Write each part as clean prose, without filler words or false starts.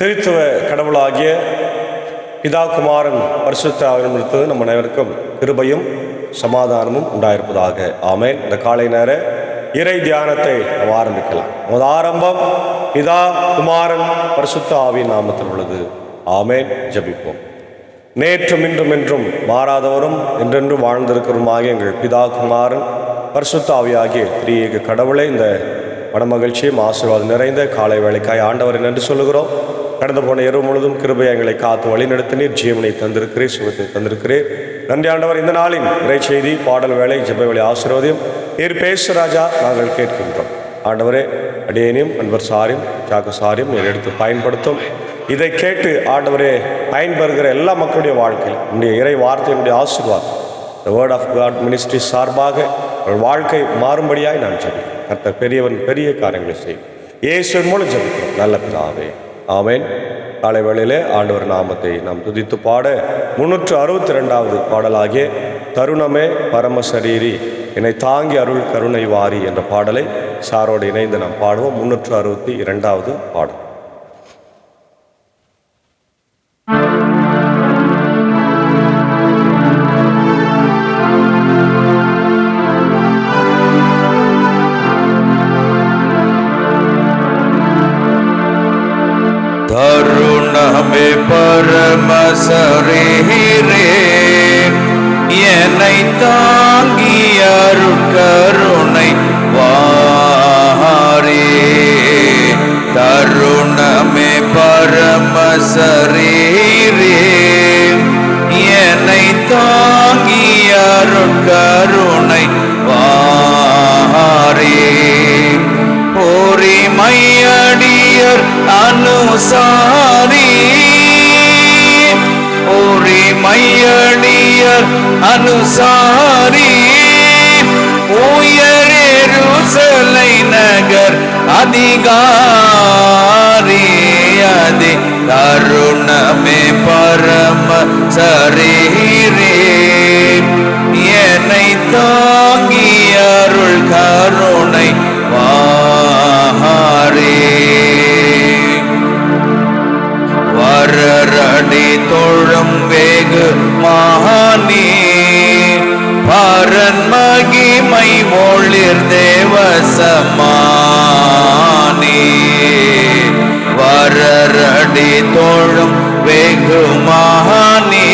திருத்துவ கடவுளாகிய பிதா குமாரன் பரிசுத்த ஆவியினிடமிருந்து நம் அனைவருக்கும் கிருபையும் சமாதானமும் உண்டாயிருப்பதாக. ஆமேன். இந்த காலை நேர இறை தியானத்தை நாம் ஆரம்பிக்கலாம். முதல் ஆரம்பம் பிதா குமாரன் பரிசுத்த ஆவியின் நாமத்தில் உள்ளது. ஆமேன். ஜெபிப்போம். நேற்றும் இன்றும் என்றும் மாறாதவரும் என்றென்றும் வாழ்ந்திருக்கிறோமாகிய எங்கள் பிதா குமாரன் பரிசுத்த ஆவியாகிய திரியேக கடவுளை, இந்த மனமகிழ்ச்சியும் ஆசீர்வாதம் நிறைந்த காலை வேளைக்காய் ஆண்டவரை நன்றி சொல்லுகிறோம். கடந்து போன இரவு முழுதும் கிருபை எங்களை காத்து வழி நடத்தினீர். ஜீவனை தந்திருக்கிறீர், சுகத்தை தந்திருக்கிறீர். நன்றி ஆண்டவர். இந்த நாளின் இறை செய்தி, பாடல் வேலை, ஜெப வேலை ஆசீர்வாதம் நீர் பேசு ராஜா நாங்கள் கேட்கின்றோம். ஆண்டவரே, அடியேனையும் அன்பர் சாரியும் சாக்கு சாரியும் நீர் எடுத்து பயன்படுத்தும். இதை கேட்டு ஆண்டவரே பயன்பெறுகிற எல்லா மக்களுடைய வாழ்க்கையில் உன்னுடைய இறை வார்த்தையினுடைய ஆசீர்வாதம் the word of God ministry சார்பாக வாழ்க்கை மாறும்படியாய் நான் ஜெபிக்கிறேன். கர்த்தர் பெரியவன் பெரிய காரியங்களை செய்யும். இயேசுவின் மூலம் ஜெபிக்கிறோம் நல்ல பிதாவே. ஆமேன். காலை வேளையிலே ஆண்டவர் நாமத்தை நாம் துதித்து பாட 362வது பாடலாகிய தருணமே பரமசரீரி என்னை தாங்கி அருள் கருணை வாரி என்ற பாடலை சாரோடு இணைந்து நாம் பாடுவோம். 362வது பாடல். தருணமே பரமசரீரே என்னை தாங்கி அருட்கருணை வாரே. தருணமே பரமசரீரே என்னை தாங்கி அருட்கருணை வாரே. ஓரிமையடியர் அனுசாரி, ஓரிமையடியர் அனுசாரி, உயர் எருசலை நகர் அதிகாரி. அதி தருணமே பரமசரீரே என்னை தாங்கி அருள் கருணை வாரே. வரரடி தொழும் வேகு மகானி, பரன் மகிமை ஒளிர் தேவசமானி. வரரடி தொழும் வேகு மகானி,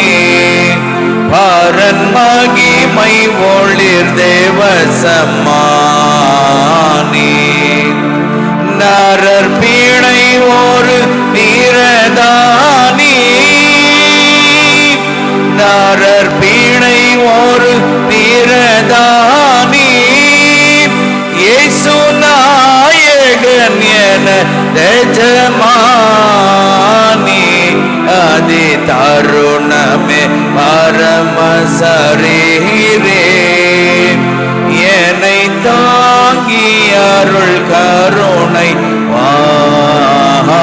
பரன் மகிமை ஒளிர் தேவசமானி. நரர் பீணை ஒரு நீரதானி, நரர் பீணை ஒரு நீரதானி. இயேசு நாயகன் என தேஜமானி. அதி தருணமே பரமசரீரே என்னை தாங்கி அருள் கருணை வாரே.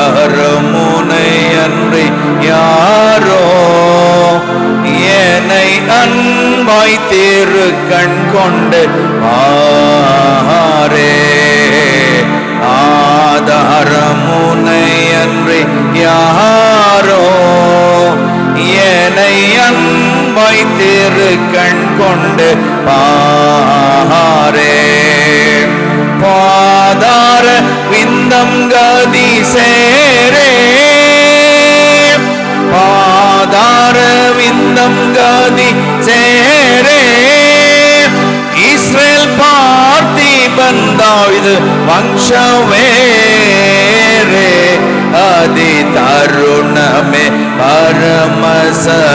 ஆதாரமுனை அன்றி யாரோ என்னை அன்பாய் திரு கண் கொண்டு ஆரே. ஆதாரமுனை அன்றி யாரோ என்னை அன்பாய் திரு கண் கொண்டு பாரே. பாதார விந்தம் கதி சேரே, பாதார விந்தம் கதி சேரே. இஸ்ரேல் பார்த்திபன் தாவீது வம்சவேரே. அதி தருணமே பரமசரீரே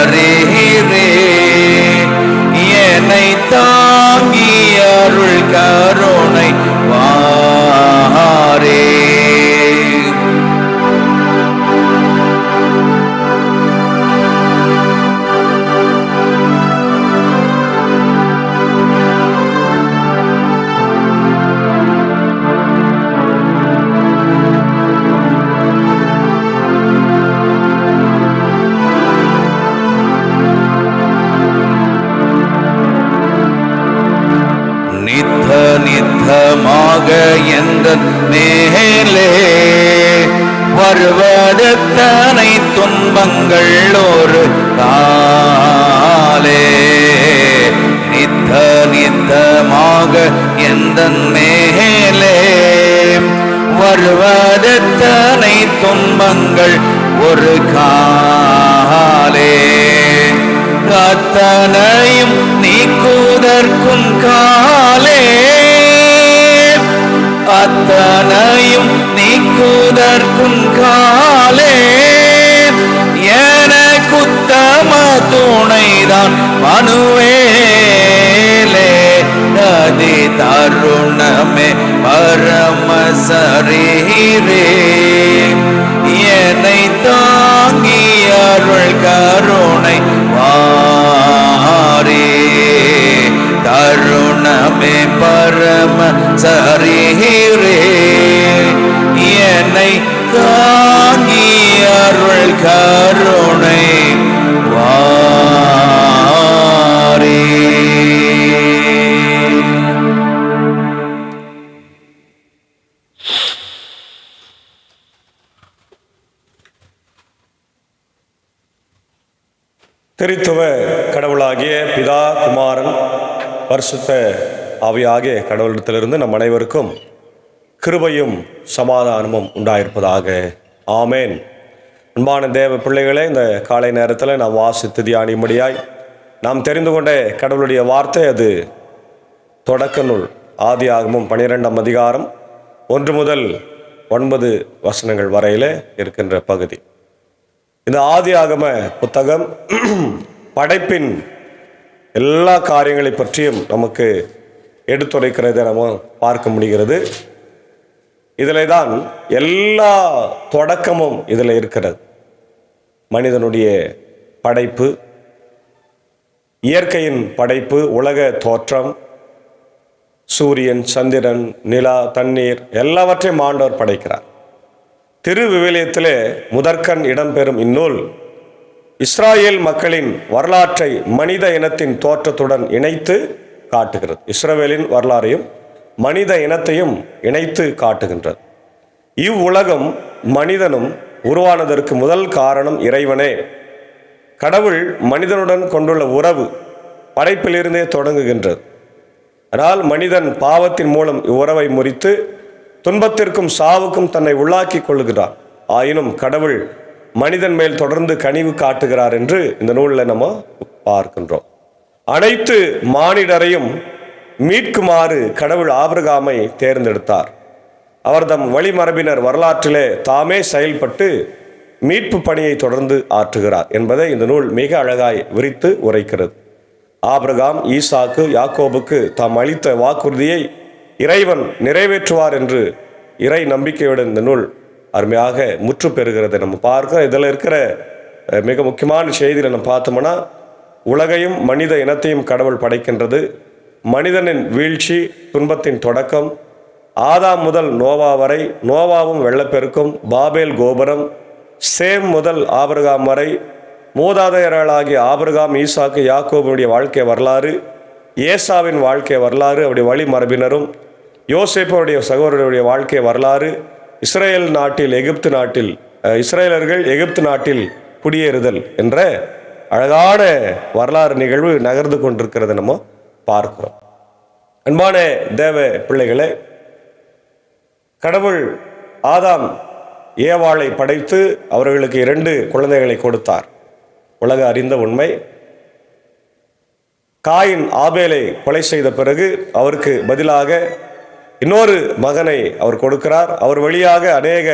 என்னை தாங்கி அருள் கருணை வாரே. எந்த மேலே வருவதத்தனை துன்பங்கள் ஒரு காலே நித்தமாக எந்த மேலே வருவதத்தனை துன்பங்கள் ஒரு காலே அத்தனையும் நீக்குதற்கும் காலே அத்தனையும் நீக்குதற்கும் காலே எனக்குத்தம துணைதான் மனுவேலே நதி தருணமே பரம சரீரே என்னை தாங்கி அருள் கருணை வாரே தருணமே பரம சரீரே என்னை தாங்கி அருள் கருணை வாரே. திரித்துவ கடவுளாகிய பிதா குமாரன் பரிசுத்த ஆவியாகிய கடவுளிடத்திலிருந்து நம் அனைவருக்கும் கிருபையும் சமாதானமும் உண்டாயிருப்பதாக. ஆமேன். அன்பான தேவ பிள்ளைகளே, இந்த காலை நேரத்தில் நாம் வாசித்து தியானியும்படியாய் நாம் தெரிந்து கொண்ட கடவுளுடைய வார்த்தை அது தொடக்க நூல் ஆதியாகமம் 12ஆம் அதிகாரம் 1 முதல் 9 வசனங்கள் வரையில் இருக்கின்ற பகுதி. இந்த ஆதியாகம புத்தகம் படைப்பின் எல்லா காரியங்களை பற்றியும் நமக்கு எடுத்துரைக்கிறதை நம்ம பார்க்க முடிகிறது. இதில் தான் எல்லா தொடக்கமும் இதில் இருக்கிறது. மனிதனுடைய படைப்பு, இயற்கையின் படைப்பு, உலக தோற்றம், சூரியன், சந்திரன், நிலா, தண்ணீர் எல்லாவற்றையும் ஆண்டவர் படைக்கிறார். திருவிவிலியத்திலே முதற்கண் இடம்பெறும் இந்நூல் இஸ்ராயேல் மக்களின் வரலாற்றை மனித இனத்தின் தோற்றத்துடன் இணைத்து காட்டுகிறது. இஸ்ரவேலின் வரலாறையும் மனித இனத்தையும் இணைத்து காட்டுகின்றது. இவ்வுலகம் மனிதனும் உருவானதற்கு முதல் காரணம் இறைவனே. கடவுள் மனிதனுடன் கொண்டுள்ள உறவு படைப்பிலிருந்தே தொடங்குகின்றது. ஆனால் மனிதன் பாவத்தின் மூலம் இவ்வுறவை முறித்து துன்பத்திற்கும் சாவுக்கும் தன்னை உள்ளாக்கி கொள்ளுகிறார். ஆயினும் கடவுள் மனிதன் மேல் தொடர்ந்து கனிவு காட்டுகிறார் என்று இந்த நூலில் நம்ம பார்க்கின்றோம். அனைத்து மானிடரையும் மீட்குமாறு கடவுள் ஆபிரகாமை தேர்ந்தெடுத்தார். அவர் தம் வழிமரபினர் வரலாற்றிலே தாமே செயல்பட்டு மீட்பு பணியை தொடர்ந்து ஆற்றுகிறார் என்பதை இந்த நூல் மிக அழகாய் விரித்து உரைக்கிறது. ஆபிரகாம், ஈசாக்கு, யாக்கோபுக்கு தாம் அளித்த வாக்குறுதியை இறைவன் நிறைவேற்றுவார் என்று இறை நம்பிக்கையுடன் இந்த நூல் அருமையாக முற்று பெறுகிறதை நம்ம பார்க்கிறோம். இதில் இருக்கிற மிக முக்கியமான செய்தியில் நம்ம பார்த்தோம்னா, உலகையும் மனித இனத்தையும் கடவுள் படைக்கின்றது. மனிதனின் வீழ்ச்சி, துன்பத்தின் தொடக்கம், ஆதாம் முதல் நோவா வரை, நோவாவும் வெள்ளப்பெருக்கும், பாபேல் கோபுரம், சேம் முதல் ஆபிரகாம் வரை, மூதாதையர்களாகிய ஆபிரகாம், ஈசாக்கு, யாக்கோபுடைய வாழ்க்கை வரலாறு, ஏசாவின் வாழ்க்கை வரலாறு, அவருடைய வழிமரபினரும், யோசேப்புடைய சகோதரருடைய வாழ்க்கை வரலாறு, இஸ்ரேல் நாட்டில் இஸ்ரேலர்கள் எகிப்து நாட்டில் குடியேறுதல் என்ற அழகான வரலாறு நிகழ்வு நகர்ந்து கொண்டிருக்கிறத நம்ம பார்க்கிறோம். அன்பான தேவ பிள்ளைகளே, கடவுள் ஆதாம் ஏவாளை படைத்து அவர்களுக்கு 2 குழந்தைகளை கொடுத்தார். உலக அறிந்த உண்மை. காயின் ஆபேலை கொலை செய்த பிறகு அவருக்கு பதிலாக இன்னொரு மகனை அவர் கொடுக்கிறார். அவர் வழியாக அநேக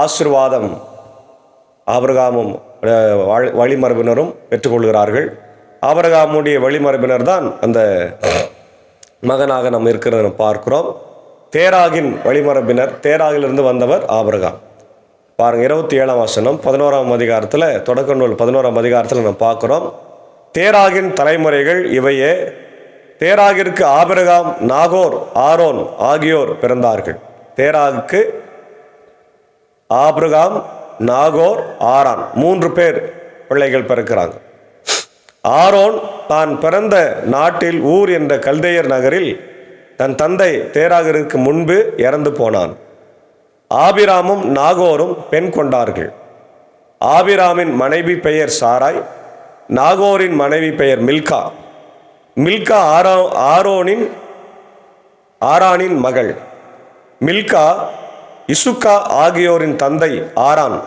ஆசீர்வாதம் ஆபிரகாமும் வழிமரபினரும் பெற்றுக்கொள்கிறார்கள். ஆபிரகாமுடைய வழிமரபினர் தான் அந்த மகனாக நம்ம இருக்கிறத நம்ம பார்க்கிறோம். தேராகின் வழிமரபினர், தேராகிலிருந்து வந்தவர் ஆபிரகாம். பாருங்க, 27ஆம் வசனம் 11ஆம் அதிகாரத்தில், தொடக்க நூல் 11ஆம் அதிகாரத்தில் நம்ம பார்க்கிறோம். தேராகின் தலைமுறைகள் இவையே. தேராகிற்கு ஆபிரகாம், நாகோர், ஆரோன் ஆகியோர் பிறந்தார்கள். தேராகுக்கு ஆபிரகாம், நாகோர், ஆரான் 3 பேர் பிள்ளைகள் பிறக்கிறாங்க. ஆரோன் தான் பிறந்த நாட்டில் ஊர் என்ற கல்தேயர் நகரில் தன் தந்தை தேராகருக்கு முன்பு இறந்து போனான். ஆபிராமும் நாகோரும் பெண் கொண்டார்கள். ஆபிராமின் மனைவி பெயர் சாராய், நாகோரின் மனைவி பெயர் மில்கா. மில்கா ஆரானின் மகள். மில்கா இசுக்கா ஆகியோரின் தந்தை ஆரான்.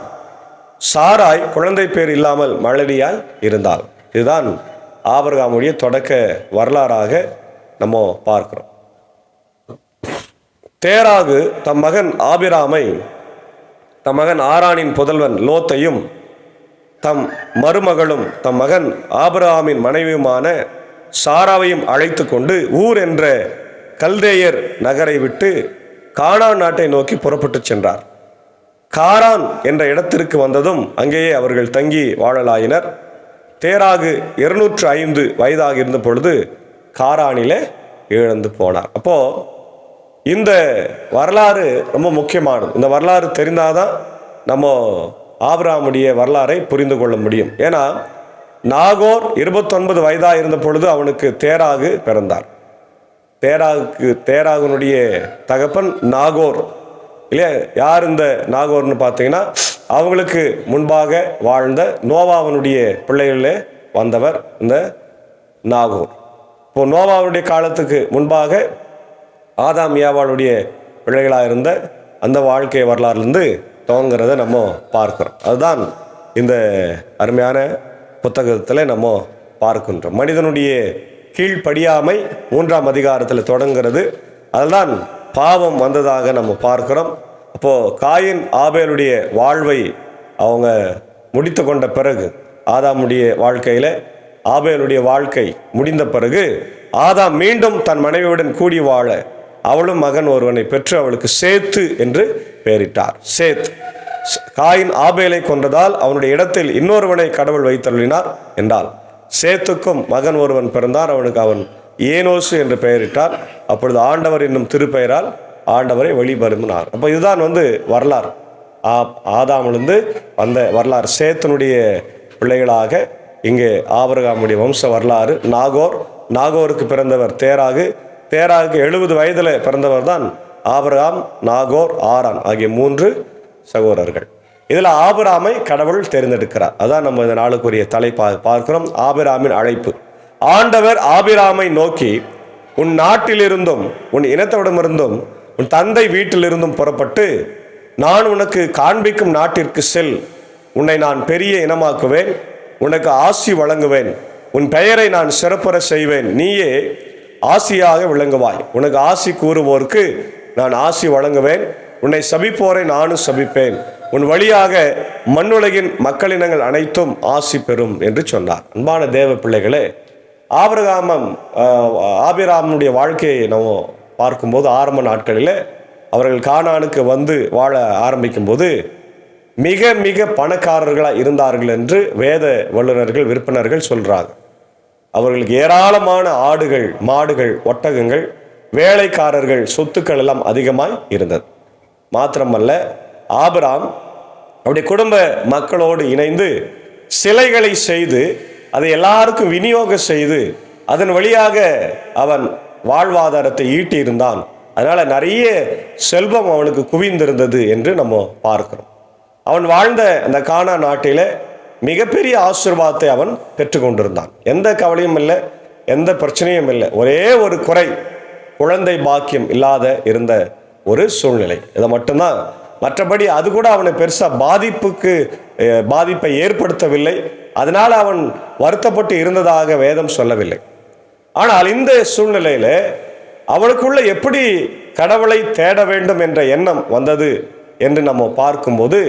சாராய் குழந்தை பேர் இல்லாமல் மலடியாய் இருந்தாள். இதுதான் ஆபிரகாமுடைய தொடக்க வரலாறாக நம்ம பார்க்கிறோம். தேராகு தம் மகன் ஆபிராமை தம் மகன் ஆரானின் புதல்வன் லோத்தையும் தம் மருமகளும் தம் மகன் ஆபிரகாமின் மனைவியுமான சாராவையும் அழைத்து கொண்டு ஊர் என்ற கல்தேயர் நகரை விட்டு கானான் நாட்டை நோக்கி புறப்பட்டு சென்றார். காரான் என்ற இடத்திற்கு வந்ததும் அங்கேயே அவர்கள் தங்கி வாழலாயினர். தேராகு 205 வயதாக இருந்த பொழுது காரானிலே இழந்து போனார். அப்போ இந்த வரலாறு ரொம்ப முக்கியமானது. இந்த வரலாறு தெரிந்தாதான் நம்ம ஆபிரகாமுடைய வரலாறை புரிந்து கொள்ள முடியும். ஏன்னா நாகோர் 29 வயதாக இருந்த பொழுது அவனுக்கு தேராகு பிறந்தார். தேராகுனுடைய தகப்பன் நாகோர் இல்லையா? யார் இந்த நாகோர்னு பார்த்தீங்கன்னா அவங்களுக்கு முன்பாக வாழ்ந்த நோவாவனுடைய பிள்ளைகளே வந்தவர் இந்த நாகோர். இப்போ நோவாவுடைய காலத்துக்கு முன்பாக ஆதாம் ஏவாளுடைய பிள்ளைகளாக இருந்த அந்த வாழ்க்கை வரலாறுலேருந்து துவங்கிறத நம்ம பார்க்கிறோம். அதுதான் இந்த அருமையான புத்தகத்தில் நம்ம பார்க்கின்றோம். மனிதனுடைய கீழ்ப்படியாமை 3ஆம் அதிகாரத்தில் தொடங்கிறது. அதுதான் பாவம் வந்ததாக நம்ம பார்க்கிறோம். அப்போது காயின் ஆபேலுடைய வாழ்வை அவங்க முடித்து கொண்ட பிறகு, ஆதாமுடைய வாழ்க்கையில் ஆபேலுடைய வாழ்க்கை முடிந்த பிறகு ஆதாம் மீண்டும் தன் மனைவியுடன் கூடி வாழ அவளும் மகன் ஒருவனை பெற்று அவளுக்கு சேத்து என்று பெயரிட்டார். சேத் காயின் ஆபேலை கொன்றதால் அவனுடைய இடத்தில் இன்னொருவனை கடவுள் வைத்தருளினார் என்றால் சேத்துக்கும் மகன் ஒருவன் பிறந்தார். அவனுக்கு அவன் ஏனோசு என்று பெயரிட்டார். அப்பொழுது ஆண்டவர் என்னும் திருப்பெயரால் ஆண்டவரை வெளிபருமினார். அப்போ இதுதான் வரலாறு. ஆதாமிலிருந்து வந்த வரலாறு. சேத்தனுடைய பிள்ளைகளாக இங்கே ஆபிரகாமுடைய வம்ச வரலாறு. நாகோருக்கு பிறந்தவர் தேராகு. தேராகுக்கு 70 வயதில் பிறந்தவர் தான் ஆபிரகாம், நாகோர், ஆரான் ஆகிய 3 சகோதரர்கள். இதில் ஆபிராமை கடவுள் தேர்ந்தெடுக்கிறார். அதான் நம்ம இந்த நாளுக்குரிய தலைப்பாக பார்க்கிறோம். ஆபிராமின் அழைப்பு. ஆண்டவர் ஆபிராமை நோக்கி, உன் நாட்டிலிருந்தும் உன் இனத்தவிடமிருந்தும் உன் தந்தை வீட்டிலிருந்தும் புறப்பட்டு நான் உனக்கு காண்பிக்கும் நாட்டிற்கு செல். உன்னை நான் பெரிய இனமாக்குவேன், உனக்கு ஆசி வழங்குவேன், உன் பெயரை நான் சிறப்புற செய்வேன், நீயே ஆசியாக விளங்குவாய். உனக்கு ஆசி கூறுவோருக்கு நான் ஆசி வழங்குவேன், உன்னை சபிப்போரை நானும் சபிப்பேன், உன் வழியாக மண்ணுலகின் மக்களினங்கள் அனைத்தும் ஆசி பெறும் என்று சொன்னார். அன்பான தேவ பிள்ளைகளே, ஆபிராமுடைய வாழ்க்கையை நம்ம பார்க்கும்போது ஆரம்ப நாட்களில் அவர்கள் கானானுக்கு வந்து வாழ ஆரம்பிக்கும் போது மிக மிக பணக்காரர்களாக இருந்தார்கள் என்று வேத வல்லுநர்கள் விற்பனர்கள் சொல்கிறாங்க. அவர்களுக்கு ஏராளமான ஆடுகள், மாடுகள், ஒட்டகங்கள், வேலைக்காரர்கள், சொத்துக்கள் எல்லாம் அதிகமாய் இருந்தது. மாத்திரமல்ல, ஆபிராம் அவருடைய குடும்ப மக்களோடு இணைந்து சிலைகளை செய்து அதை எல்லாருக்கும் விநியோகம் செய்து அதன் வழியாக அவன் வாழ்வாதாரத்தை ஈட்டியிருந்தான். அதனால் நிறைய செல்வம் அவனுக்கு குவிந்திருந்தது என்று நம்ம பார்க்கிறோம். அவன் வாழ்ந்த அந்த கானா நாட்டில் மிகப்பெரிய ஆசீர்வாதத்தை அவன் பெற்றுக்கொண்டிருந்தான். எந்த கவலையும் இல்லை, எந்த பிரச்சனையும் இல்லை. ஒரே ஒரு குறை, குழந்தை பாக்கியம் இல்லாத இருந்த ஒரு சூழ்நிலை. இதை மட்டும்தான். மற்றபடி அது கூட அவனை பெருசாக பாதிப்பை ஏற்படுத்தவில்லை. அதனால் அவன் வருத்தப்பட்டு இருந்ததாக வேதம் சொல்லவில்லை. ஆனால் இந்த சூழ்நிலையில் அவனுக்குள்ள எப்படி கடவுளை தேட வேண்டும் என்ற எண்ணம் வந்தது என்று நம்ம பார்க்கும்போது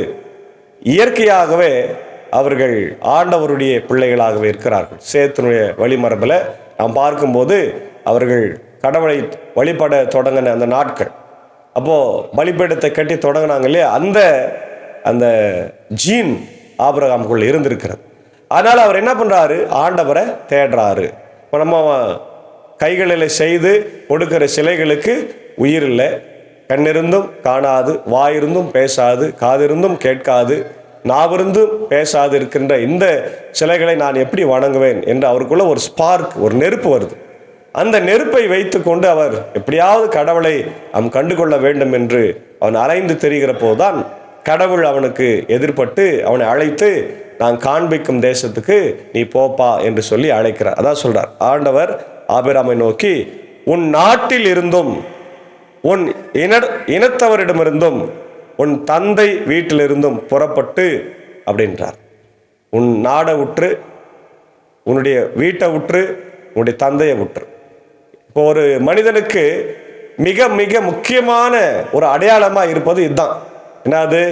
இயற்கையாகவே அவர்கள் ஆண்டவருடைய பிள்ளைகளாகவே இருக்கிறார்கள். சேத்தினுடைய வழிமரபில் நாம் பார்க்கும்போது அவர்கள் கடவுளை வழிபட தொடங்கின அந்த நாட்கள், அப்போது பலிபீடத்தை கட்டி தொடங்கினாங்க இல்லையா, அந்த ஜீன் ஆபிரகாமுக்குள்ள இருந்திருக்கிறது. அதனால் அவர் என்ன பண்ணுறாரு, ஆண்டவரை தேடுறாரு. இப்போ நம்ம கைகளில் செய்து கொடுக்கிற சிலைகளுக்கு உயிர் இல்லை, கண்ணிருந்தும் காணாது, வாயிருந்தும் பேசாது, காதிருந்தும் கேட்காது, நாவிருந்தும் பேசாது இருக்கின்ற இந்த சிலைகளை நான் எப்படி வணங்குவேன் என்று அவருக்குள்ள ஒரு ஸ்பார்க், ஒரு நெருப்பு வருது. அந்த நெருப்பை வைத்து கொண்டு அவர் எப்படியாவது கடவுளை அவன் கண்டுகொள்ள வேண்டும் என்று அவன் அலைந்து தெரிகிற போதுதான் கடவுள் அவனுக்கு எதிர்பட்டு அவனை அழைத்து, நான் காண்பிக்கும் தேசத்துக்கு நீ போப்பா என்று சொல்லி அழைக்கிறார். அதான் சொல்றார் ஆண்டவர் ஆபிரகாமை நோக்கி, உன் நாட்டில் இருந்தும் உன் இனத்தவரிடமிருந்தும் உன் தந்தை வீட்டிலிருந்தும் புறப்பட்டு அப்படின்றார். உன் நாடை விற்று, உன்னுடைய வீட்டை விற்று, உன்னுடைய தந்தையை விற்று. இப்போ ஒரு மனிதனுக்கு மிக மிக முக்கியமான ஒரு அடையாளமாக இருப்பது இதுதான். என்னது?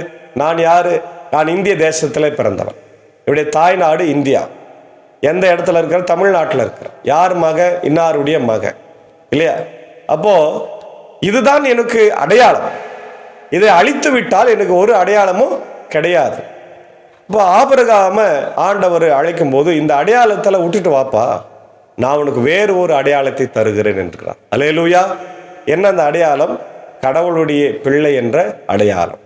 நான் யாரு? நான் இந்திய தேசத்தில் பிறந்தவன். என்னுடைய தாய்நாடு இந்தியா. எந்த இடத்துல இருக்கிற? தமிழ்நாட்டில் இருக்கிற. யார் மக? இன்னாருடைய மக, இல்லையா? அப்போ இதுதான் எனக்கு அடையாளம். இதை அழித்து விட்டால் எனக்கு ஒரு அடையாளமும் கிடையாது. இப்போ ஆபிரகாம ஆண்டவர் அழைக்கும் போது, இந்த அடையாளத்தில் விட்டுட்டு வாப்பா, நான் உனக்கு வேறு ஒரு அடையாளத்தை தருகிறேன் என்கிறார். அல்லேலூயா. என்ன அந்த அடையாளம்? கடவுளுடைய பிள்ளை என்ற அடையாளம்.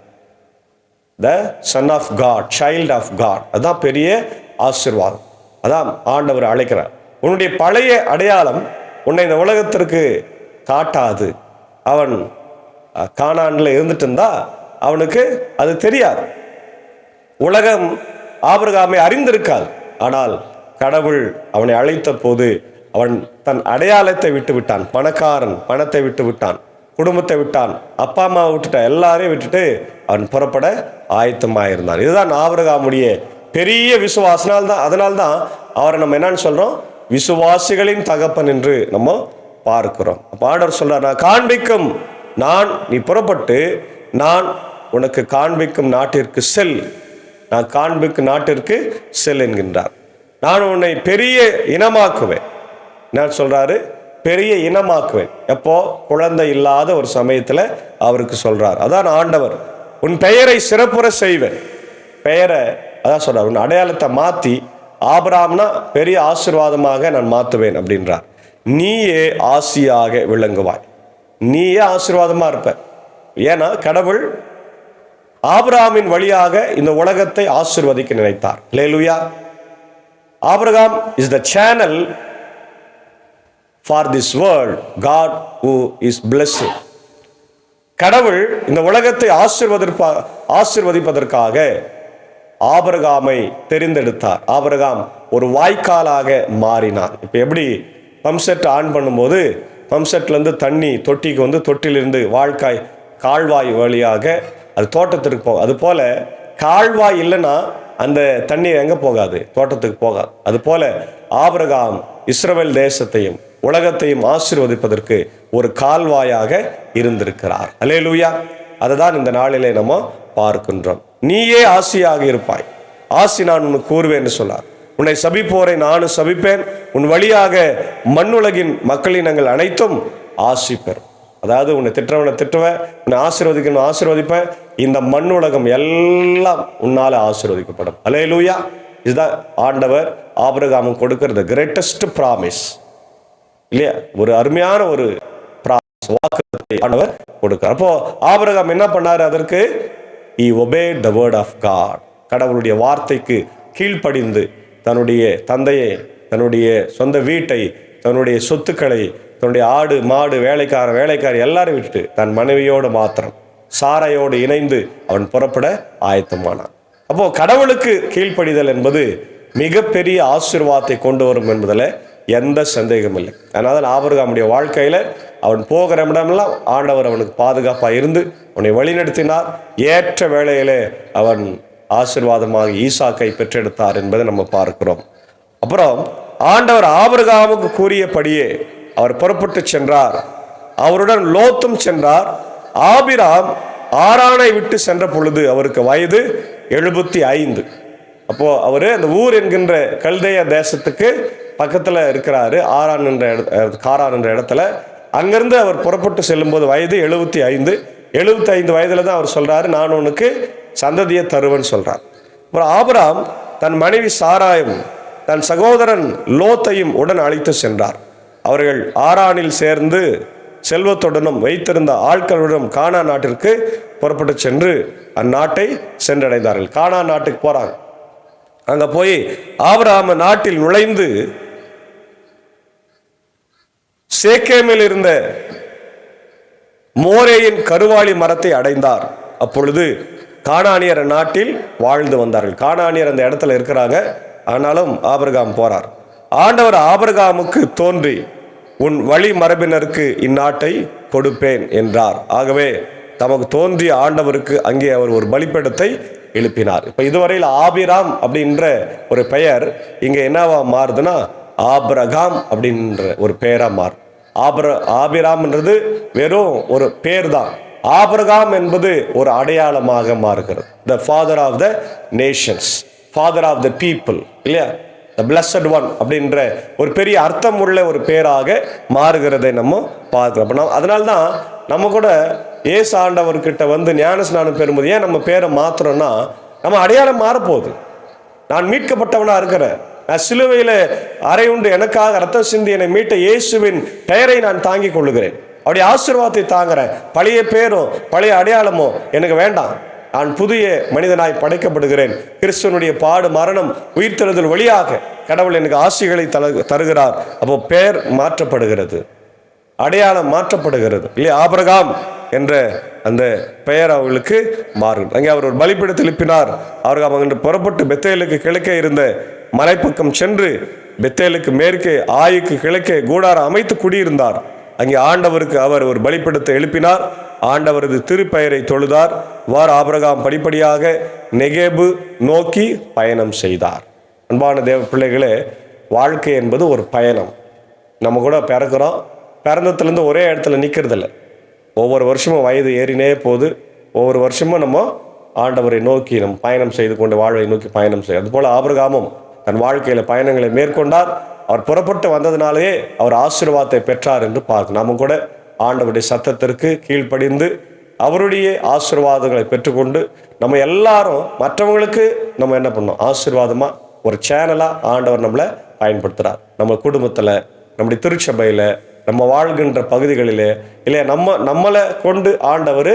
The son of God, child of God. அதான் பெரிய ஆசீர்வாதம். அதான் ஆண்டவர் அழைக்கிறார். உன்னுடைய பழைய அடையாளம் உன்னை இந்த உலகத்திற்கு காட்டாது. அவன் கானான்ல இருந்துட்டு இருந்தா அவனுக்கு அது தெரியாது. உலகம் ஆபிரகாமை அறிந்திருக்காது. ஆனால் கடவுள் அவனை அழைத்த போது அவன் தன் அடையாளத்தை விட்டு விட்டான். பணக்காரன், பணத்தை விட்டு விட்டான், குடும்பத்தை விட்டான், அப்பா அம்மாவை விட்டுட்டான், எல்லாரையும் விட்டுட்டு அவன் புறப்பட ஆயத்தமாயிருந்தான். இதுதான் ஆபிரகாமுடைய பெரிய விசுவாசனால் தான். அதனால்தான் அவரை நம்ம என்னன்னு சொல்றோம்? விசுவாசிகளின் தகப்பன் என்று நம்ம பார்க்கிறோம். அப்ப ஆண்டவர் சொல்றார், நான் காண்பிக்கும், நீ புறப்பட்டு நான் உனக்கு காண்பிக்கும் நாட்டிற்கு செல், நான் காண்பிக்கும் நாட்டிற்கு செல் என்கின்றார். நான் உன்னை பெரிய இனமாக்குவேன். என்ன சொல்றாரு? பெரிய இனமாக்குவேன். எப்போ? குழந்தை இல்லாத ஒரு சமயத்துல அவருக்கு சொல்றார். அதான் ஆண்டவர், உன் பெயரை சிறப்புற செய்வேன். பெயரை அதான் சொல்றார், உன் அடையாளத்தை மாத்தி ஆபிரகாம்னா பெரிய ஆசீர்வாதமாக நான் மாத்துவேன் அப்படின்றார். நீயே ஆசியாக விளங்குவாய், நீயே ஆசீர்வாதமா இருப்ப. ஏன்னா கடவுள் ஆபிரகாமின் வழியாக இந்த உலகத்தை ஆசீர்வதிக்க நினைத்தார். Hallelujah. Abraham is the channel for this world, God who is blessing. கடவுள் இந்த உலகத்தை ஆசீர்வதிப்பதற்காக ஆபிரகாமை தெரிந்தெடுத்தார். ஆபிரகாம் ஒரு வாய்க்காலாக மாறினார். இப்போ எப்படி பம்ப் செட் ஆன் பண்ணும்போது பம்ப் செட்லேருந்து தண்ணி தொட்டிக்கு வந்து, தொட்டிலிருந்து கால்வாய் வழியாக அது தோட்டத்திற்கு போகும். அதுபோல கால்வாய் இல்லைன்னா அந்த தண்ணி எங்கே போகாது? தோட்டத்துக்கு போகாது. அதுபோல ஆபிரகாம் இஸ்ரவேல் தேசத்தையும் உலகத்தையும் ஆசீர்வதிப்பதற்கு ஒரு கால்வாயாக இருந்திருக்கிறார். அல்லேலூயா. அதுதான் இந்த நாளிலே நம்ம பார்க்கின்றோம். நீயே ஆசியாக இருப்பாய், ஆசி நான் உனக்கு கூறுவேன் என்று சொன்னார். உன்னை சபிப்போரை நானும் சபிப்பேன், உன் வழியாக மண்ணுலகின் மக்களினங்கள் அனைத்தும் ஆசி பெறும். அதாவது உன்னை திட்டுறவனை திட்டுவேன், உன்னை ஆசீர்வதிக்கணும் ஆசீர்வதிப்பேன். இந்த மண்ணுலகம் எல்லாம் உன்னால ஆசீர்வதிக்கப்படும். அல்லேலூயா. இதுதான் ஆண்டவர் ஆபிரகாமுக்கு கொடுக்கிறது கிரேட்டஸ்ட் ப்ராமிஸ், இல்லையா? ஒரு அருமையான ஒரு வாக்குறுதியை ஆண்டவர் கொடுக்கிறார். அப்போ ஆபிரகாம் என்ன பண்ணாரு? அதற்கு he obeyed the word of God. கடவுளுடைய வார்த்தைக்கு கீழ்ப்படிந்து தன்னுடைய தந்தையை, தன்னுடைய சொந்த வீட்டை, தன்னுடைய சொத்துக்களை, தன்னுடைய ஆடு மாடு வேலைக்காரி எல்லாரும் விட்டுட்டு தன் மனைவியோடு மாத்திரம் சாரையோடு இணைந்து அவன் புறப்பட ஆயத்தமானான். அப்போ கடவுளுக்கு கீழ்ப்படிதல் என்பது மிகப்பெரிய ஆசீர்வாதத்தை கொண்டு வரும் என்பதில் எந்த சந்தேகமும் இல்லை. அதனால ஆபிரகாமுடைய வாழ்க்கையில அவன் போகிற இடமெல்லாம் ஆண்டவர் அவனுக்கு பாதுகாப்பாக இருந்து அவனை வழிநடத்தினார். ஏற்ற வேளையிலே அவன் ஆசீர்வாதமாக ஈசாக்கை பெற்றெடுத்தார் என்பதை நம்ம பார்க்கிறோம். அப்புறம் ஆண்டவர் ஆபிரகாமுக்கு கூறியபடியே அவர் புறப்பட்டு சென்றார். அவருடன் லோத்தும் சென்றார். ஆபிராம் ஆரானை விட்டு சென்ற பொழுது அவருக்கு வயது 75. அப்போ அவரு அந்த ஊர் என்கின்ற கல்தேய தேசத்துக்கு பக்கத்துல இருக்கிறாரு, காரான் என்ற இடத்துல. அங்கிருந்து அவர் புறப்பட்டு செல்லும் போது வயது 75 வயதுல தான் அவர் சொல்றாரு, நான் உனக்கு சந்ததியை தருவேன்னு சொல்றார். அப்புறம் ஆபிராம் தன் மனைவி சாராயும் தன் சகோதரன் லோத்தையும் உடன் அழைத்து சென்றார். அவர்கள் ஆரானில் சேர்ந்து செல்வத்துடனும் வைத்திருந்த ஆட்களுடன் கானான் நாட்டிற்கு புறப்பட்டு சென்று அந்நாட்டை சென்றடைந்தார்கள். கானான் நாட்டுக்கு போறாங்க. அங்க போய் ஆபிரகாம் நாட்டில் நுழைந்து சேக்கேமில் இருந்த மோரேயின் கருவாளி மரத்தை அடைந்தார். அப்பொழுது கானானியர் நாட்டில் வாழ்ந்து வந்தார்கள். கானானியர் அந்த இடத்துல இருக்கிறாங்க. ஆனாலும் ஆபிரகாம் போறார். ஆண்டவர் ஆபிரகாமுக்கு தோன்றி, உன் வழி மரபினருக்கு இந்நாட்டை கொடுப்பேன் என்றார். ஆகவே தமக்கு தோன்றிய ஆண்டவருக்கு அங்கே அவர் ஒரு பலிபீடத்தை எழுப்பினார். இப்ப இதுவரையில் ஆபிராம் அப்படின்ற ஒரு பெயர் இங்க என்னவா மாறுதுன்னா ஆபிரகாம் அப்படின்ற ஒரு பெயரா மாறும். ஆபிராம்ன்றது வெறும் ஒரு பேர் தான். ஆபிரகாம் என்பது ஒரு அடையாளமாக மாறுகிறது. The father of the nations, father of the people, இல்லையா? த பிளஸட் ஒன் அப்படின்ற ஒரு பெரிய அர்த்தம் உள்ள ஒரு பேராக மாறுகிறதை நம்ம பார்க்கிறோம். அதனால்தான் நம்ம கூட ஏசு ஆண்டவர்கிட்ட வந்து ஞானஸ்நானம் பெறும்போது ஏன் நம்ம பேரை மாத்துறோம்னா, நம்ம அடையாளம் மாறப்போகுது. நான் மீட்கப்பட்டவனா இருக்கிறேன், நான் சிலுவையில அறை உண்டு எனக்காக ரத்தம் சிந்தி என்னை மீட்ட இயேசுவின் பெயரை நான் தாங்கிக் கொள்ளுகிறேன், அவருடைய ஆசீர்வாதத்தை தாங்குறேன். பழைய பேரும் பழைய அடையாளமோ எனக்கு வேண்டாம். நான் புதிய மனிதனாய் படைக்கப்படுகிறேன். கிறிஸ்துவனுடைய பாடு மரணம் உயிர்த்தெழுதல் வழியாக கடவுள் எனக்கு ஆசிகளை தருகிறார். அப்போ பெயர் மாற்றப்படுகிறது, அடையாளம் மாற்றப்படுகிறது, இல்லையா? ஆபிரகாம் என்ற அந்த பெயர் அவர்களுக்கு மாறும். அங்கே அவர் ஒரு பலிபீடத்தை எழுப்பினார். அவர்கள் அங்கே புறப்பட்டு பெத்தேலுக்கு கிழக்கே இருந்த மலைப்பக்கம் சென்று பெத்தேலுக்கு மேற்கே ஆயுக்கு கிழக்கே கூடாரம் அமைத்து குடியிருந்தார். அங்கே ஆண்டவருக்கு அவர் ஒரு பலிபீடத்தை எழுப்பினார். ஆண்டவரது திருப்பெயரை தொழுதார். வார் ஆபிரகாம் படிப்படியாக நெகேபு நோக்கி பயணம் செய்தார். அன்பான தேவ பிள்ளைகளே, வாழ்க்கை என்பது ஒரு பயணம். நம்ம கூட பிறக்கிறோம், பிறந்ததுலேருந்து ஒரே இடத்துல நிற்கிறதில்ல. ஒவ்வொரு வருஷமும் வயது ஏறினே போகுது. ஒவ்வொரு வருஷமும் நம்ம ஆண்டவரை நோக்கி நம்ம பயணம் செய்து கொண்டு வாழ்வை நோக்கி பயணம் செய்யும். அதுபோல் ஆபிரகாமும் தன் வாழ்க்கையில் பயணங்களை மேற்கொண்டார். அவர் புறப்பட்டு வந்ததினாலேயே அவர் ஆசீர்வாதத்தை பெற்றார் என்று பார்க்கணும். நம்ம கூட ஆண்டவருடைய சத்தத்திற்கு கீழ்ப்படிந்து அவருடைய ஆசீர்வாதங்களை பெற்றுக்கொண்டு நம்ம எல்லாரும் மற்றவங்களுக்கு நம்ம என்ன பண்ணோம், ஆசீர்வாதமாக ஒரு சேனலாக ஆண்டவர் நம்மளை பயன்படுத்துகிறார். நம்ம குடும்பத்தில், நம்முடைய திருச்சபையில், நம்ம வாழ்கின்ற பகுதிகளிலே, இல்லையா, நம்மளை கொண்டு ஆண்டவர்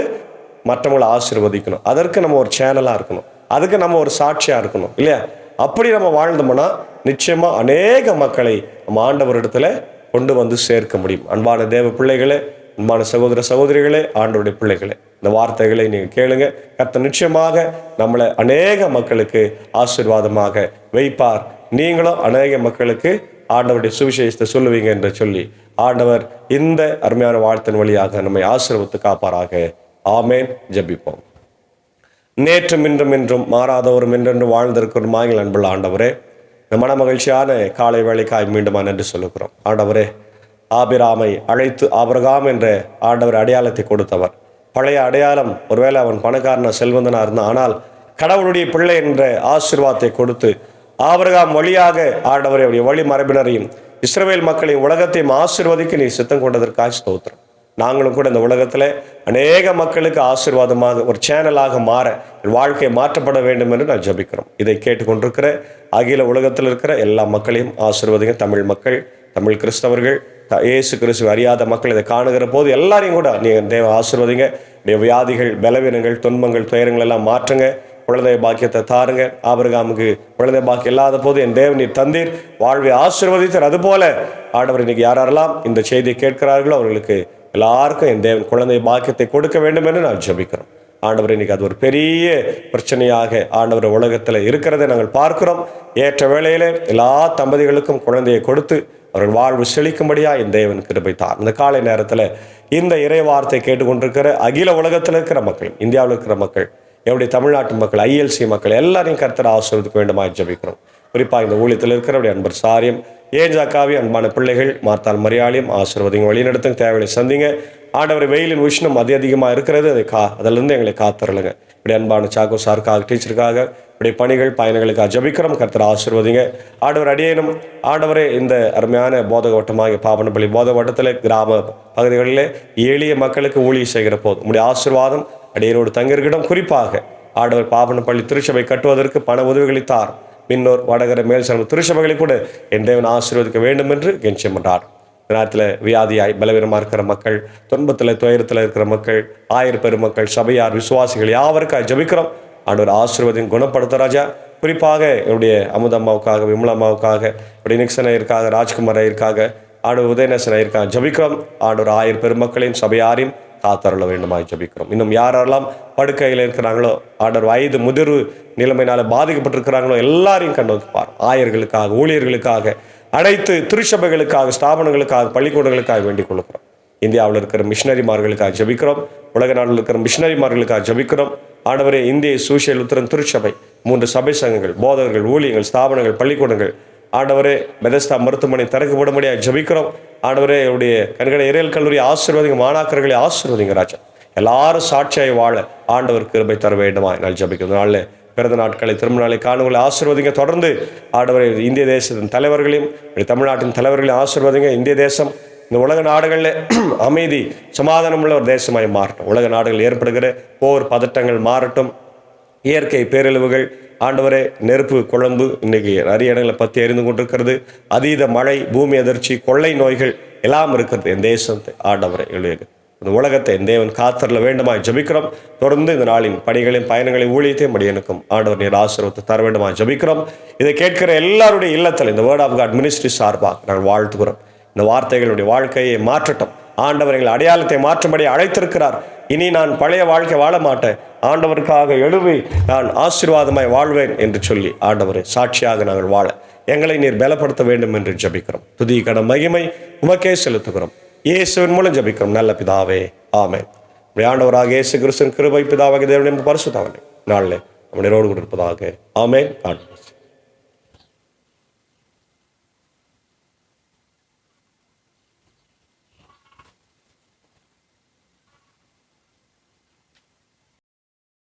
மற்றவங்களை ஆசீர்வதிக்கணும். அதற்கு நம்ம ஒரு சேனலாக இருக்கணும், அதுக்கு நம்ம ஒரு சாட்சியாக இருக்கணும், இல்லையா? அப்படி நம்ம வாழ்ந்தோம்னா நிச்சயமாக அநேக மக்களை நம்ம ஆண்டவரிடத்துல கொண்டு வந்து சேர்க்க முடியும். அன்பான தேவ பிள்ளைகளே, அன்பான சகோதர சகோதரிகளே, ஆண்டவருடைய பிள்ளைகளே, இந்த வார்த்தைகளை நீங்கள் கேளுங்க. கர்த்தர் நிச்சயமாக நம்மளை அநேக மக்களுக்கு ஆசீர்வாதமாக வைப்பார். நீங்களும் அநேக மக்களுக்கு ஆண்டவருடைய சுவிசேஷத்தை சொல்லுவீங்க என்று சொல்லி ஆண்டவர் இந்த அருமையான வாழ்த்தின் வழியாக நம்மை ஆசீர்வதித்து காப்பாராக. ஆமேன். ஜெபிப்போம். நேற்றும் இன்றும் என்றும் மாறாதவரும் என்றென்று வாழ்ந்திருக்கிற மாங்கள் அன்புள்ள ஆண்டவரே, இந்த மன மகிழ்ச்சியான காலை வேளைக்காய் மீண்டும் நன்றி சொல்லுகிறோம். ஆண்டவரே, ஆபிராமை அழைத்து ஆபிரகாம் என்ற ஆண்டவர் அடையாளத்தை கொடுத்தவர். பழைய அடையாளம், ஒருவேளை அவன் பணக்காரன செல்வந்தனா இருந்தான், ஆனால் கடவுளுடைய பிள்ளை என்ற ஆசீர்வாதத்தை கொடுத்து ஆபிரகாம் வழியாக ஆண்டவரை அவருடைய வழி மரபினரையும் இஸ்ரவேல் மக்களையும் உலகத்தையும் ஆசீர்வதிக்க நீ சித்தம் கொண்டதற்காக ஸ்தோத்திரம். நாங்களும் கூட இந்த உலகத்தில் அநேக மக்களுக்கு ஆசீர்வாதமாக ஒரு சேனலாக மாற வாழ்க்கை மாற்றப்பட வேண்டும் என்று நான் ஜெபிக்கிறோம். இதை கேட்டுக்கொண்டிருக்கிற அகில உலகத்தில் இருக்கிற எல்லா மக்களையும் ஆசீர்வதிங்க. தமிழ் மக்கள், தமிழ் கிறிஸ்தவர்கள், இயேசு கிறிஸ்துவை அறியாத மக்கள் இதை காணுகிற போது எல்லாரையும் கூட நீங்கள் தேவ ஆசீர்வதிங்க. வியாதிகள், பலவீனங்கள், துன்பங்கள், துயரங்கள் எல்லாம் மாற்றுங்க. குழந்தை பாக்கியத்தை தாருங்க. ஆபிரகாமுக்கு குழந்தை பாக்கியம் இல்லாத போது என் தேவன் நீர் தந்தீர், வாழ்வை ஆசீர்வதித்தார். அதுபோல ஆண்டவர் இன்னைக்கு யாரெல்லாம் இந்த செய்தியை கேட்கிறார்களோ அவர்களுக்கு எல்லாருக்கும் என் தேவன் குழந்தை பாக்கியத்தை கொடுக்க வேண்டும் என்று நான் ஜெபிக்கிறோம். ஆண்டவர் இன்னைக்கு அது ஒரு பெரிய பிரச்சனையாக ஆண்டவர் உலகத்தில் இருக்கிறதை நாங்கள் பார்க்கிறோம். ஏற்ற வேளையிலே எல்லா தம்பதிகளுக்கும் குழந்தையை கொடுத்து அவர்கள் வாழ்வு செழிக்கும்படியா என் தேவன் கிருபை தார். இந்த காலை நேரத்தில் இந்த இறை வார்த்தை கேட்டுக்கொண்டிருக்கிற அகில உலகத்தில் இருக்கிற மக்கள், இந்தியாவில் இருக்கிற மக்கள், என்னுடைய தமிழ்நாட்டு மக்கள், ஐஎல்சி மக்கள் எல்லாரையும் கர்த்தர் ஆசீர்வதிக்க வேண்டுமா ஜெபிக்கிறோம். குறிப்பாக இந்த ஊழியத்தில் இருக்கிற அன்பர் சாரியம், ஏஜாக்காவி, அன்பான பிள்ளைகள், மார்த்தால் மரியாளியும் ஆசீர்வதிங்க, வழிநடத்துங்க, தேவையை சந்திங்க. ஆண்டவர் வெயிலின் உஷ்ணம் அதிகமாக இருக்கிறது, அதிலிருந்து எங்களை காத்தரலுங்க. இப்படி அன்பான சாக்கோ சாருக்காக, டீச்சருக்காக, இப்படி பணிகள் பயணங்களுக்காக ஜபிக்கிறோம். கர்த்தர் ஆசீர்வதிங்க. ஆண்டவர் அடியேனும் ஆண்டவரே இந்த அருமையான போதக வட்டமாக பாபனப்பள்ளி போதக வட்டத்தில் கிராம பகுதிகளில் எளிய மக்களுக்கு ஊழியம் செய்கிற போது உங்களுடைய ஆசீர்வாதம் அடியனோடு தங்கியிருக்கிடம். குறிப்பாக ஆண்டவர் பாபனப்பள்ளி திருச்சபை கட்டுவதற்கு பண உதவிகளை தார். பின்னோர் வடகர மேல் சிறந்த திருச்சபைகளை கூட என் தேவன் ஆசீர்வதிக்க வேண்டும் என்று கெஞ்சம் என்றார். நேரத்தில் வியாதியாய் பலவீனமாக இருக்கிற மக்கள், துன்பத்தில் துயரத்தில் இருக்கிற மக்கள், ஆயிரம் பெருமக்கள், சபையார், விசுவாசிகள் யாவருக்காக ஜபிக்கிறோம். ஆண்டவர் ஆசீர்வதியும் குணப்படுத்த ராஜா. குறிப்பாக என்னுடைய அமுதம்மாவுக்காக, விமலம்மாவுக்காக, இப்படி நிக்சன் ஐயருக்காக, ராஜ்குமார் ஐயருக்காக, ஆண்டவர் உதயநேசன் இருக்கான் ஜபிக்கிறோம். ஆண்டவர் ஆயர் பெருமக்களின் சபையாரையும் காத்தருள வேண்டுமாய் ஜபிக்கிறோம். இன்னும் யாரெல்லாம் படுக்கையில் இருக்கிறாங்களோ, ஆண்டவர் வயது முதிர்வு நிலைமையினால பாதிக்கப்பட்டிருக்கிறாங்களோ எல்லாரையும் கண்ணோக்கிப்பார். ஆயர்களுக்காக, ஊழியர்களுக்காக, அனைத்து திருச்சபைகளுக்காக, ஸ்தாபனங்களுக்காக, பள்ளிக்கூடங்களுக்காக வேண்டிக் கொள்கிறோம். இந்தியாவில் இருக்கிற மிஷினரிமார்களுக்காக ஜபிக்கிறோம். உலக நாட்டில் இருக்கிற மிஷினரிமார்களுக்காக ஜபிக்கிறோம். ஆண்டவரே, இந்திய சூசியல் உத்தரன் திருச்சபை, 3 சபை சங்கங்கள், போதகர்கள், ஊழியர்கள், ஸ்தாபனங்கள், பள்ளிக்கூடங்கள், ஆண்டவரே பெதஸ்தா மருத்துவமனை திறக்கப்படும்படியாக ஜபிக்கிறோம். ஆண்டவரே, அவருடைய கண்களை இறையல் கல்லூரி ஆசீர்வதிங்க, மாணாக்கர்களை ஆசீர்வதிங்க ராஜா. எல்லாரும் சாட்சியாய் வாழ ஆண்டவர் கிருபை தர வேண்டுமா நான் ஜபிக்கிறோம். நாளில் பிறந்த நாட்களை, திரும்ப நாளை காணுங்களை ஆசீர்வதிங்க. தொடர்ந்து ஆண்டவரை இந்திய தேசத்தின் தலைவர்களையும், தமிழ்நாட்டின் தலைவர்களையும் ஆசீர்வதிங்க. இந்திய தேசம் இந்த உலக நாடுகளில் அமைதி சமாதானம் உள்ள ஒரு தேசமாய் மாறட்டும். உலக நாடுகளில் ஏற்படுகிற போர் பதட்டங்கள் மாறட்டும். இயற்கை பேரழிவுகள், ஆண்டவரே, நெருப்பு குழம்பு இன்னைக்கு நிறைய இடங்களை பற்றி எரிந்து கொண்டிருக்கிறது. அதீத மழை, பூமி அதிர்ச்சி, கொள்ளை நோய்கள் எல்லாம் இருக்கிறது. என் தேசத்தை ஆண்டவரை எழுது இந்த உலகத்தை என் தேவன் காத்தரல வேண்டுமாய் ஜபிக்கிறோம். தொடர்ந்து இந்த நாளின் பணிகளையும் பயணங்களையும் ஊழியத்தையும் மடியனுக்கும் ஆண்டவர் நீர் ஆசீர்வாதத்தை தர வேண்டுமாய் ஜபிக்கிறோம். இதை கேட்கிற எல்லாருடைய இல்லத்தில் இந்த வேர்ட் ஆஃப் காட் மினிஸ்ட்ரி சார்பாக நாங்கள் வாழ்த்துக்கிறோம். இந்த வார்த்தைகளுடைய வாழ்க்கையை மாற்றட்டும். ஆண்டவர் எங்கள் அடையாளத்தை மாற்றும்படி அழைத்திருக்கிறார். இனி நான் பழைய வாழ்க்கை வாழ மாட்டேன், ஆண்டவருக்காக எழுவி நான் ஆசீர்வாதமாய் வாழ்வேன் என்று சொல்லி ஆண்டவரை சாட்சியாக நாங்கள் வாழ எங்களை நீர் பலப்படுத்த வேண்டும் என்று ஜபிக்கிறோம். துதி கன மகிமை உமக்கே செலுத்துகிறோம். இயேசுவின் மூலம் ஜபிக்கிறோம் நல்ல பிதாவே, ஆமென். ஆண்டவராக இயேசு கிறிஸ்துவின் கிருபை, பிதாவாகிய தேவனுடைய பரிசுத்த நாளிலே நம்முடைய ரோடு கொடுப்பதாக. ஆமென்.